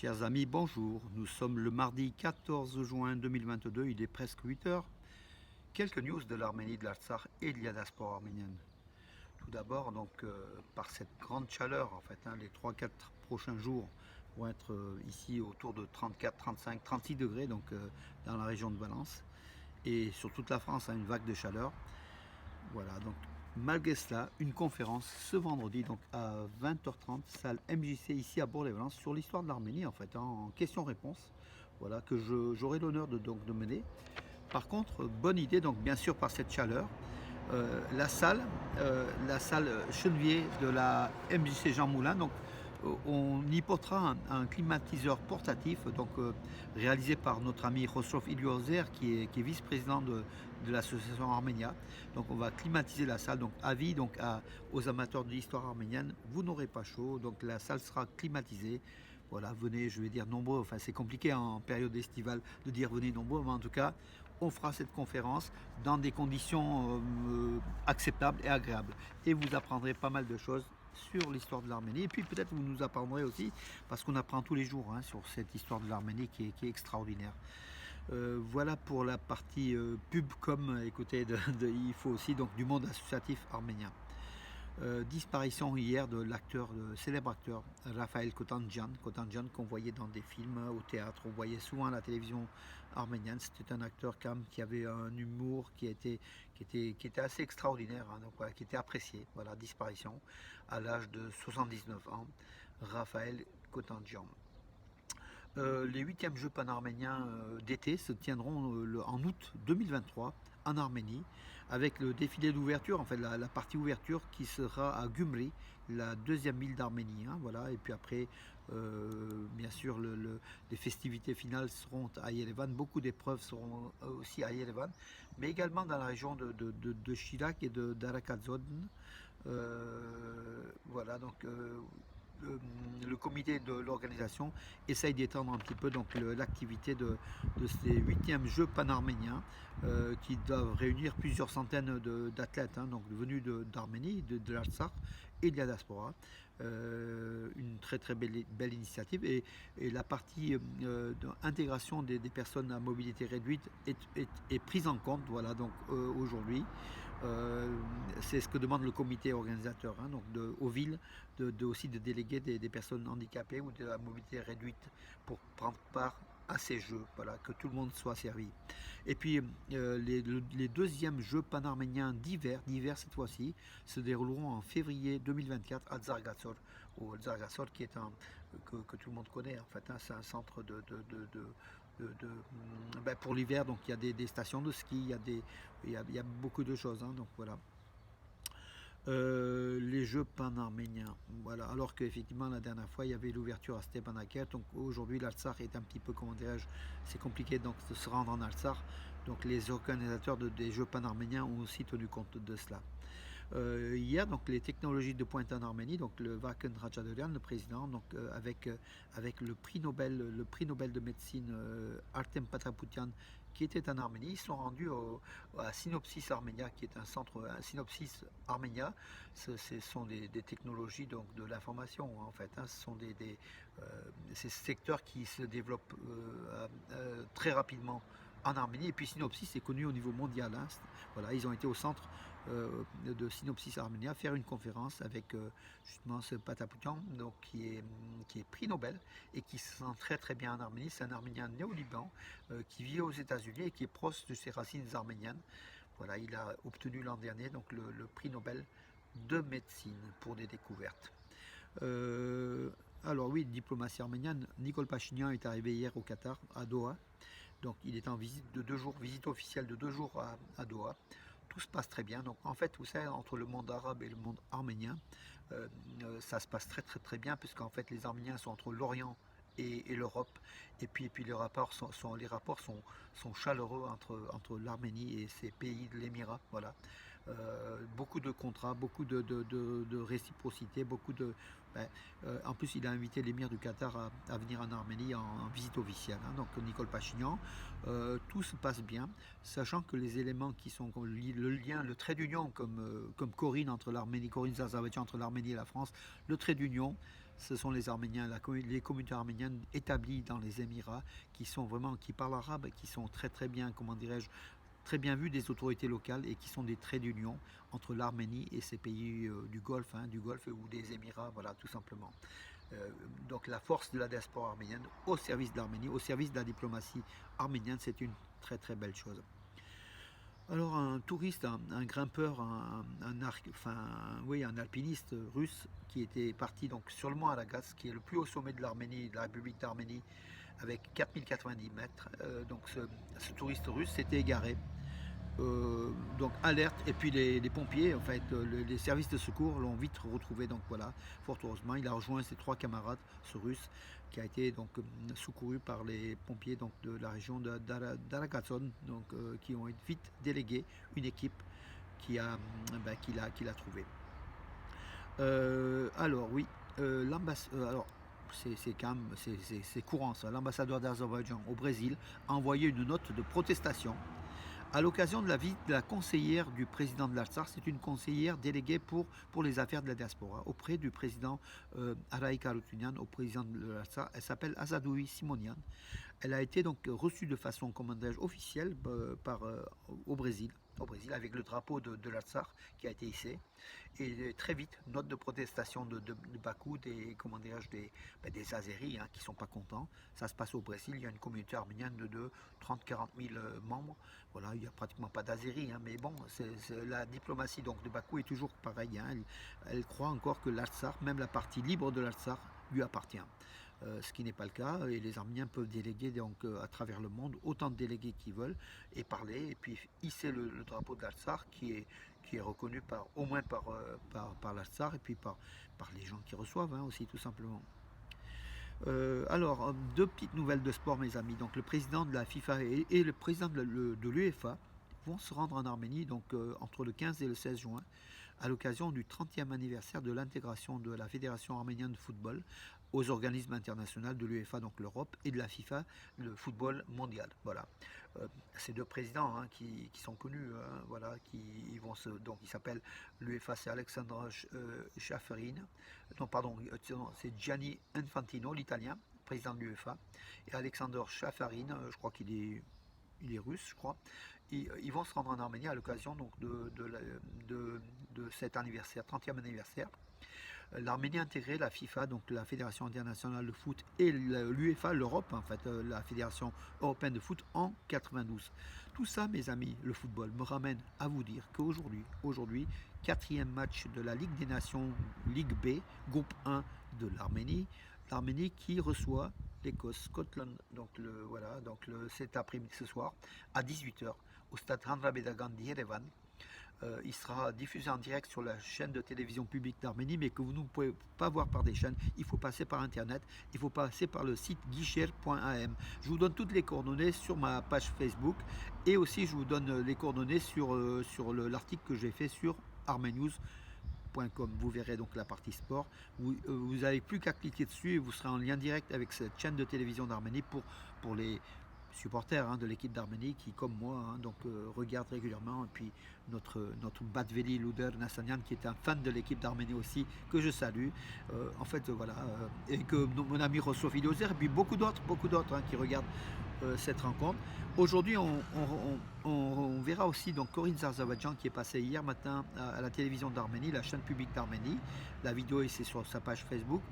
Chers amis, bonjour. Nous sommes le mardi 14 juin 2022, il est presque 8 heures. Quelques news de l'Arménie, de l'Artsakh et de la diaspora arménienne. Tout d'abord, par cette grande chaleur, les 3-4 prochains jours vont être ici autour de 34, 35, 36 degrés, dans la région de Valence. Et sur toute la France, une vague de chaleur. Voilà, donc malgré cela, une conférence ce vendredi donc à 20h30, salle MJC ici à Bourg-les-Valence sur l'histoire de l'Arménie en questions-réponses. Voilà, que j'aurai l'honneur de mener. Par contre, bonne idée, donc bien sûr par cette chaleur, la salle Chenevier de la MJC Jean Moulin, on y portera un climatiseur portatif, réalisé par notre ami Khosrow Iliozer, qui est vice-président de l'association Arménia. Donc on va climatiser la salle, donc avis aux amateurs de l'histoire arménienne, vous n'aurez pas chaud, donc la salle sera climatisée. Voilà, venez, je vais dire nombreux, c'est compliqué en période estivale de dire venez nombreux, mais en tout cas, on fera cette conférence dans des conditions acceptables et agréables. Et vous apprendrez pas mal de choses sur l'histoire de l'Arménie. Et puis peut-être vous nous apprendrez aussi, parce qu'on apprend tous les jours sur cette histoire de l'Arménie qui est extraordinaire. Voilà pour la partie pub comme écoutez, il faut aussi donc du monde associatif arménien. Disparition hier de l'acteur, le célèbre acteur Raphaël Kotanjan qu'on voyait dans des films, au théâtre, on voyait souvent à la télévision arménienne. C'était un acteur qui avait un humour qui était assez extraordinaire, qui était apprécié. Voilà, disparition à l'âge de 79 ans, Raphaël Kotanjan. Les 8e Jeux panarméniens d'été se tiendront en août 2023 en Arménie, avec le défilé d'ouverture, la partie ouverture qui sera à Gümri, la deuxième ville d'Arménie. Voilà. Et puis après, bien sûr, les festivités finales seront à Yerevan. Beaucoup d'épreuves seront aussi à Yerevan, mais également dans la région de Chirac et d'Arakazodn. Voilà, le comité de l'organisation essaye d'étendre un petit peu l'activité de ces 8e Jeux panarméniens qui doivent réunir plusieurs centaines d'athlètes venus d'Arménie, de l'Artsakh et de la diaspora. Une très très belle initiative et la partie d'intégration des personnes à mobilité réduite est prise en compte aujourd'hui. C'est ce que demande le comité organisateur, aux villes aussi de déléguer des personnes handicapées ou de la mobilité réduite pour prendre part à ces jeux, voilà, que tout le monde soit servi. Et puis les deuxièmes Jeux panarméniens d'hiver cette fois-ci, se dérouleront en février 2024 à Tsargatsor, qui est que tout le monde connaît. C'est un centre pour l'hiver, donc il y a des stations de ski, il y a beaucoup de choses. Voilà. Les Jeux panarméniens. Voilà. Alors qu'effectivement la dernière fois il y avait l'ouverture à Stepanakert, donc aujourd'hui l'Artsakh est un petit peu, comment dirais-je, c'est compliqué de se rendre en Artsakh, donc les organisateurs des Jeux panarméniens ont aussi tenu compte de cela. Hier, les technologies de pointe en Arménie, donc le Vakhen Ratchadorian, le président, avec le prix Nobel de médecine Artem Patapoutian, qui était en Arménie, ils sont rendus à Synopsis Armenia, qui est un centre, Synopsis Armenia. Ce sont des technologies de l'information, ce sont ces secteurs qui se développent très rapidement en Arménie. Et puis Synopsis est connu au niveau mondial. Voilà, ils ont été au centre de Synopsis Armenia faire une conférence avec justement ce Patapoutian, qui est prix Nobel et qui se sent très très bien en Arménie. C'est un Arménien né au Liban qui vit aux États-Unis et qui est proche de ses racines arméniennes. Voilà, il a obtenu l'an dernier le prix Nobel de médecine pour des découvertes. Alors oui, diplomatie arménienne, Nicole Pachinian est arrivé hier au Qatar, à Doha. Donc il est en visite de 2 jours, visite officielle de 2 jours à Doha. Tout se passe très bien. Donc en fait, vous savez, entre le monde arabe et le monde arménien, ça se passe très très très bien, puisqu'en fait les Arméniens sont entre l'Orient et l'Europe. Et puis les rapports sont chaleureux entre l'Arménie et ces pays de l'Émirat. Voilà. Beaucoup de contrats, beaucoup de réciprocité, en plus, il a invité l'émir du Qatar à venir en Arménie en visite officielle, donc Nicole Pachinian. Tout se passe bien, sachant que les éléments qui sont le lien, le trait d'union, comme Corinne entre l'Arménie, Corinne Zazavetian entre l'Arménie et la France, le trait d'union, ce sont les Arméniens, les communautés arméniennes établies dans les Émirats qui parlent arabe et qui sont très bien, comment dirais-je, très bien vus des autorités locales et qui sont des traits d'union entre l'Arménie et ces pays du Golfe ou des Émirats, voilà, tout simplement. Donc la force de la diaspora arménienne au service de l'Arménie, au service de la diplomatie arménienne, c'est une très belle chose. Alors un touriste, un grimpeur, un alpiniste russe qui était parti donc sur le mont Aragas, qui est le plus haut sommet de l'Arménie, de la République d'Arménie, avec 4090 mètres. Donc ce touriste russe s'était égaré. Donc alerte, et puis les pompiers, en fait, les services de secours l'ont vite retrouvé. Donc voilà, fort heureusement, il a rejoint ses 3 camarades, ce russe, qui a été donc secouru par les pompiers donc de la région d'Aragatsson, donc qui ont vite délégué une équipe qui l'a trouvé. Alors oui, alors c'est courant ça. L'ambassadeur d'Azerbaïdjan au Brésil a envoyé une note de protestation à l'occasion de la visite de la conseillère du président de l'Artsakh. C'est une conseillère déléguée pour les affaires de la diaspora auprès du président Araïk Harutyunyan, au président de l'Artsakh. Elle s'appelle Azadoui Simonian. Elle a été donc reçue de façon, comment dirais-je, officielle au Brésil, avec le drapeau de l'Artsakh qui a été hissé. Et très vite, note de protestation de Bakou, des Azéris qui ne sont pas contents. Ça se passe au Brésil, il y a une communauté arménienne de 30-40 000 membres. Voilà, il n'y a pratiquement pas d'Azéris, mais bon, la diplomatie donc, de Bakou est toujours pareille. Elle croit encore que l'Artsakh, même la partie libre de l'Artsakh, lui appartient. Ce qui n'est pas le cas, et les Arméniens peuvent déléguer donc, à travers le monde autant de délégués qu'ils veulent et parler, et puis hisser le drapeau de l'Artsakh qui est reconnu au moins par l'Artsakh et puis par les gens qui reçoivent aussi, tout simplement. Alors, 2 petites nouvelles de sport, mes amis. Donc, le président de la FIFA et le président de l'UEFA vont se rendre en Arménie donc, entre le 15 et le 16 juin à l'occasion du 30e anniversaire de l'intégration de la Fédération arménienne de football aux organismes internationaux de l'UEFA, donc l'Europe, et de la FIFA, le football mondial. Voilà. Ces 2 présidents qui sont connus, voilà, donc il s'appelle l'UEFA, c'est Alexandre Schafferin, non pardon, c'est Gianni Infantino, l'italien, président de l'UEFA, et Alexander Schafferin, je crois qu'il est russe, je crois. Ils vont se rendre en Arménie à l'occasion donc de cet anniversaire, 30e anniversaire. L'Arménie a intégré la FIFA, donc la Fédération internationale de foot, et l'UEFA, l'Europe, en fait, la Fédération européenne de foot, en 92. Tout ça, mes amis, le football, me ramène à vous dire qu'aujourd'hui, 4e match de la Ligue des Nations, Ligue B, groupe 1 de l'Arménie. L'Arménie qui reçoit l'Écosse, Scotland, donc cet après-midi, ce soir, à 18h, au stade Handra Bedagan d'Yerevan. Il sera diffusé en direct sur la chaîne de télévision publique d'Arménie, mais que vous ne pouvez pas voir par des chaînes. Il faut passer par Internet, il faut passer par le site guicher.am. Je vous donne toutes les coordonnées sur ma page Facebook, et aussi je vous donne les coordonnées sur l'article que j'ai fait sur armenews.com. Vous verrez donc la partie sport. Vous n'avez plus qu'à cliquer dessus et vous serez en lien direct avec cette chaîne de télévision d'Arménie pour les supporters de l'équipe d'Arménie qui, comme moi, regardent régulièrement. Et puis notre Batveli Luder Nassanian, qui est un fan de l'équipe d'Arménie aussi, que je salue. Et que mon ami Rosso Iliozer, et puis beaucoup d'autres qui regardent cette rencontre. Aujourd'hui, on verra aussi donc Corinne Zarzavadjan qui est passée hier matin à la télévision d'Arménie, la chaîne publique d'Arménie. La vidéo est sur sa page Facebook.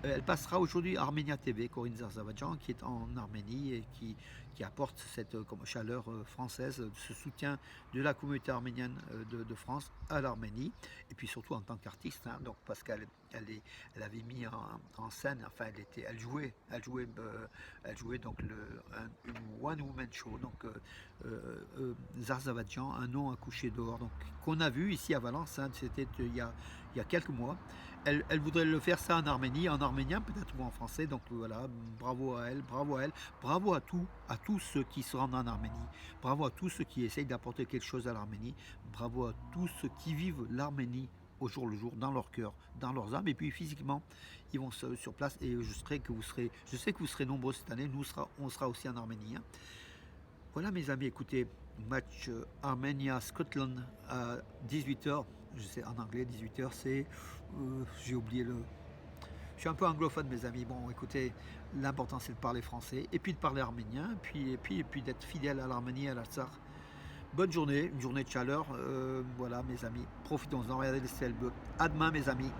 Elle passera aujourd'hui à Arménia TV, Corinne Zarzavadjan, qui est en Arménie et qui apporte cette chaleur française, ce soutien de la communauté arménienne de France à l'Arménie, et puis surtout en tant qu'artiste, donc parce qu'elle avait mis en scène, enfin elle jouait donc une one woman show, donc Zarzavadjan, un nom à coucher dehors, donc qu'on a vu ici à Valence, c'était il y a quelques mois. Elle voudrait le faire ça en Arménie, en arménien peut-être, ou en français. Donc voilà, bravo à elle, bravo à tous ceux qui se rendent en Arménie, bravo à tous ceux qui essayent d'apporter quelque chose à l'Arménie, bravo à tous ceux qui vivent l'Arménie au jour le jour, dans leur cœur, dans leurs âmes, et puis physiquement, ils vont sur place, et je sais que vous serez nombreux cette année, on sera aussi en Arménie. Voilà mes amis, écoutez, match Arménia-Scotland à 18h, je sais en anglais 18h c'est, j'ai oublié suis un peu anglophone, mes amis. Bon, écoutez, l'important c'est de parler français et puis de parler arménien, et puis d'être fidèle à l'Arménie et à l'Artsakh. Bonne journée, une journée de chaleur. Voilà, mes amis. Profitons-en, regardez le ciel bleu. À demain, mes amis.